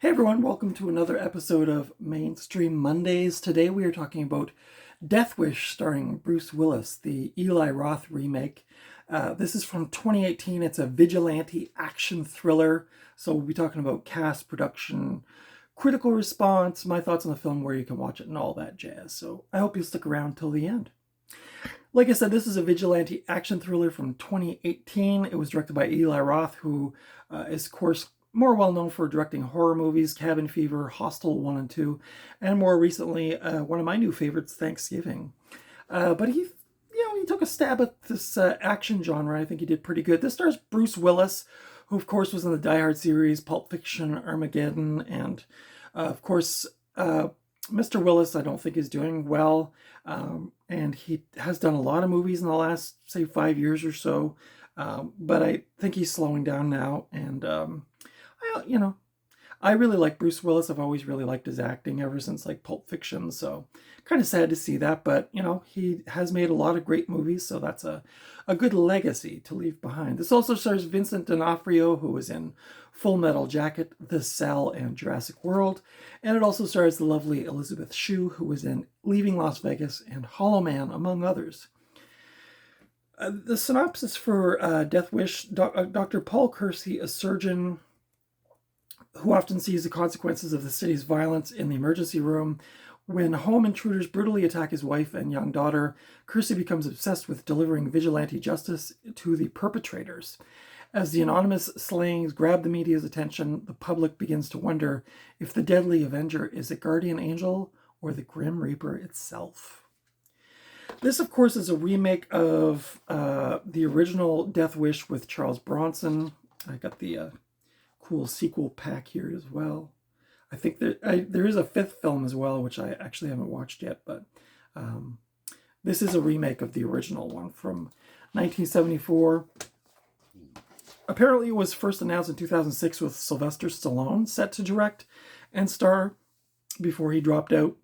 Hey everyone, welcome to another episode of Mainstream Mondays. Today we are talking about Death Wish starring Bruce Willis, the Eli Roth remake. This is from 2018. It's a vigilante action thriller. So we'll be talking about cast, production, critical response, my thoughts on the film, where you can watch it, and all that jazz. So I hope you'll stick around till the end. Like I said, this is a vigilante action thriller from 2018. It was directed by Eli Roth, who is, of course, more well known for directing horror movies, Cabin Fever, Hostel 1 and 2, and more recently, one of my new favorites, Thanksgiving. But he took a stab at this action genre. I think he did pretty good. This stars Bruce Willis, who, of course, was in the Die Hard series, Pulp Fiction, Armageddon, and, of course, Mr. Willis, I don't think, is doing well. And he has done a lot of movies in the last, say, 5 years or so. But I think he's slowing down now. And, I really like Bruce Willis. I've always really liked his acting ever since, like, Pulp Fiction. So kind of sad to see that. But, he has made a lot of great movies. So that's a good legacy to leave behind. This also stars Vincent D'Onofrio, who was in Full Metal Jacket, The Cell, and Jurassic World. And it also stars the lovely Elizabeth Shue, who was in Leaving Las Vegas and Hollow Man, among others. The synopsis for Death Wish: Dr. Paul Kersey, a surgeon who often sees the consequences of the city's violence in the emergency room. When home intruders brutally attack his wife and young daughter, Kersey becomes obsessed with delivering vigilante justice to the perpetrators. As the anonymous slayings grab the media's attention, the public begins to wonder if the deadly Avenger is a guardian angel or the Grim Reaper itself. This, of course, is a remake of the original Death Wish with Charles Bronson. I got the cool sequel pack here as well. I think there is a fifth film as well, which I actually haven't watched yet, but this is a remake of the original one from 1974. Apparently, it was first announced in 2006 with Sylvester Stallone set to direct and star before he dropped out.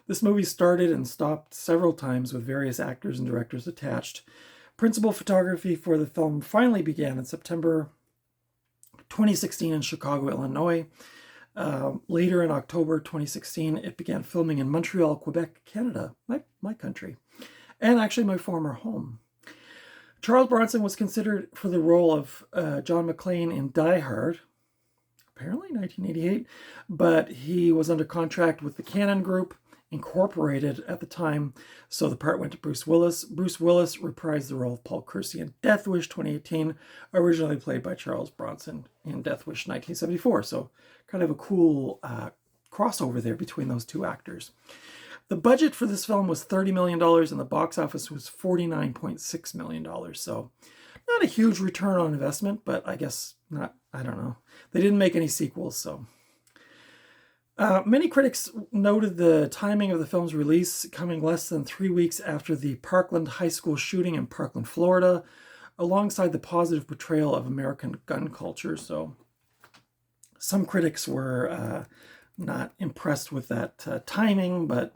This movie started and stopped several times with various actors and directors attached. Principal photography for the film finally began in September 2016 in Chicago, Illinois. Later in October 2016, it began filming in Montreal, Quebec, Canada, my country, and actually my former home. Charles Bronson was considered for the role of John McClane in Die Hard, apparently 1988, but he was under contract with the Cannon Group, Incorporated at the time, so the part went to Bruce Willis. Bruce Willis reprised the role of Paul Kersey in Death Wish 2018, originally played by Charles Bronson in Death Wish 1974. So kind of a cool crossover there between those two actors. The budget for this film was $30 million and the box office was $49.6 million. So not a huge return on investment, but I guess not, I don't know. They didn't make any sequels, so. Many critics noted the timing of the film's release coming less than 3 weeks after the Parkland High School shooting in Parkland, Florida, alongside the positive portrayal of American gun culture. So some critics were not impressed with that timing, but,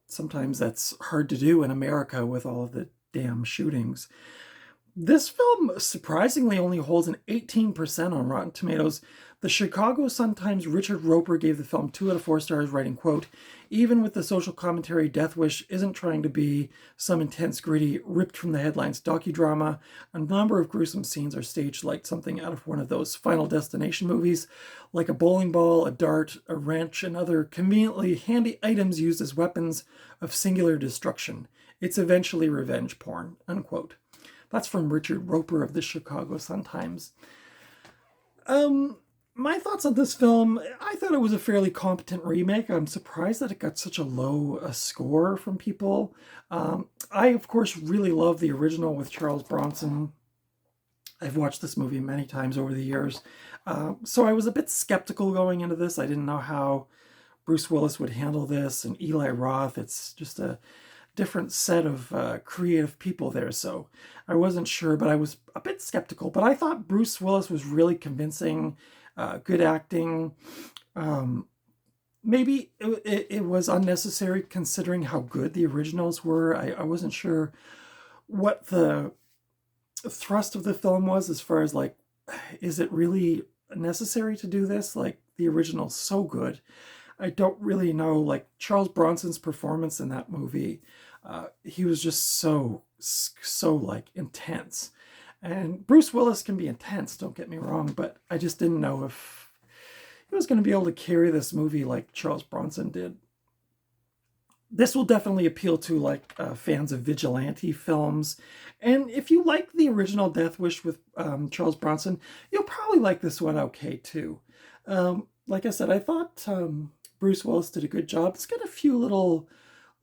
sometimes that's hard to do in America with all of the damn shootings. This film surprisingly only holds an 18% on Rotten Tomatoes. The Chicago Sun-Times' Richard Roper gave the film 2 out of 4 stars, writing, quote, "Even with the social commentary, Death Wish isn't trying to be some intense, gritty, ripped from the headlines docudrama. A number of gruesome scenes are staged like something out of one of those Final Destination movies, like a bowling ball, a dart, a wrench, and other conveniently handy items used as weapons of singular destruction. It's eventually revenge porn," unquote. That's from Richard Roper of the Chicago Sun-Times. My thoughts on this film, I thought it was a fairly competent remake. I'm surprised that it got such a low score from people. I, of course, really love the original with Charles Bronson. I've watched this movie many times over the years. So I was a bit skeptical going into this. I didn't know how Bruce Willis would handle this, and Eli Roth. It's just a different set of creative people there, so I wasn't sure, but I was a bit skeptical. But I thought Bruce Willis was really convincing, good acting. Maybe it was unnecessary considering how good the originals were. I wasn't sure what the thrust of the film was, as far as, like, is it really necessary to do this. Like, the original's so good. I don't really know, like, Charles Bronson's performance in that movie. He was just so like intense. And Bruce Willis can be intense, don't get me wrong, but I just didn't know if he was going to be able to carry this movie like Charles Bronson did. This will definitely appeal to like fans of vigilante films. And if you like the original Death Wish with Charles Bronson, you'll probably like this one okay too. Like I said, I thought Bruce Willis did a good job. It's got a few little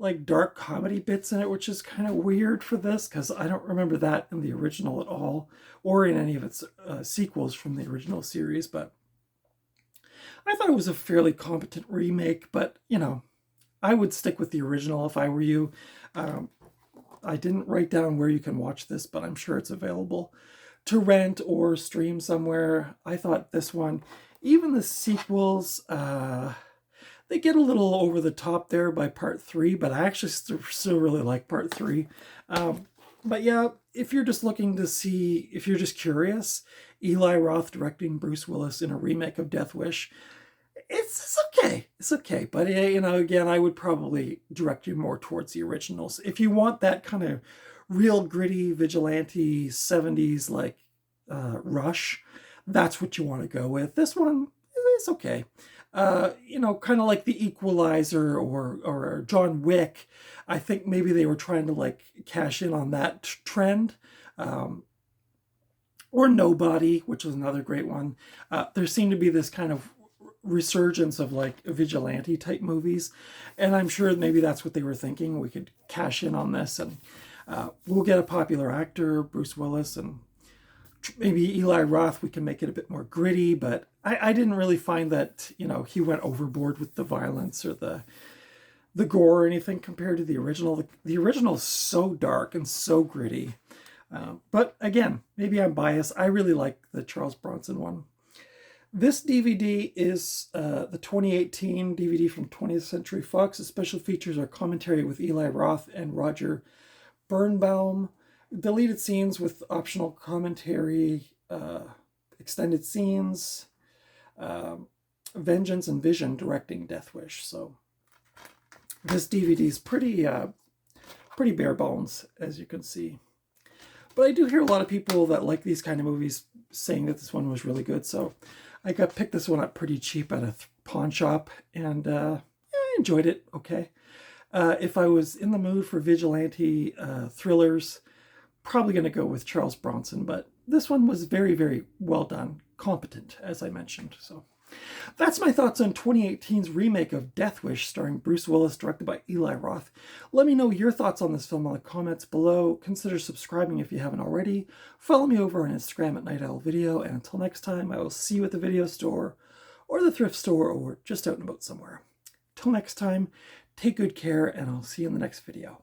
like dark comedy bits in it, which is kind of weird for this because I don't remember that in the original at all, or in any of its sequels from the original series. But I thought it was a fairly competent remake, but you know, I would stick with the original if I were you. I didn't write down where you can watch this, but I'm sure it's available to rent or stream somewhere. I thought this one, even the sequels, they get a little over the top there by part 3, but I actually still really like part 3. But yeah, if you're just looking to see, if you're just curious, Eli Roth directing Bruce Willis in a remake of Death Wish, it's okay. It's okay. But, you know, again, I would probably direct you more towards the originals. If you want that kind of real gritty vigilante 70s like Rush, that's what you want to go with. This one is okay. You know, kind of like The Equalizer or John Wick. I think maybe they were trying to like cash in on that trend. Or Nobody, which was another great one. There seemed to be this kind of resurgence of like vigilante type movies, and I'm sure maybe that's what they were thinking. We could cash in on this, and we'll get a popular actor, Bruce Willis, and maybe Eli Roth. We can make it a bit more gritty, but I didn't really find that, you know, he went overboard with the violence or the gore or anything compared to the original. The original is so dark and so gritty. But again, maybe I'm biased. I really like the Charles Bronson one. This DVD is the 2018 DVD from 20th Century Fox. The special features are commentary with Eli Roth and Roger Birnbaum, deleted scenes with optional commentary, extended scenes, Vengeance and Vision directing Death Wish. So this DVD is pretty bare bones, as you can see. But I do hear a lot of people that like these kind of movies saying that this one was really good. So I picked this one up pretty cheap at a pawn shop, and I enjoyed it okay. If I was in the mood for vigilante thrillers, probably going to go with Charles Bronson, but this one was very, very well done, competent, as I mentioned. So that's my thoughts on 2018's remake of Death Wish, starring Bruce Willis, directed by Eli Roth. Let me know your thoughts on this film in the comments below. Consider subscribing if you haven't already. Follow me over on Instagram at Night Owl Video, and until next time, I will see you at the video store, or the thrift store, or just out and about somewhere. Till next time, take good care, and I'll see you in the next video.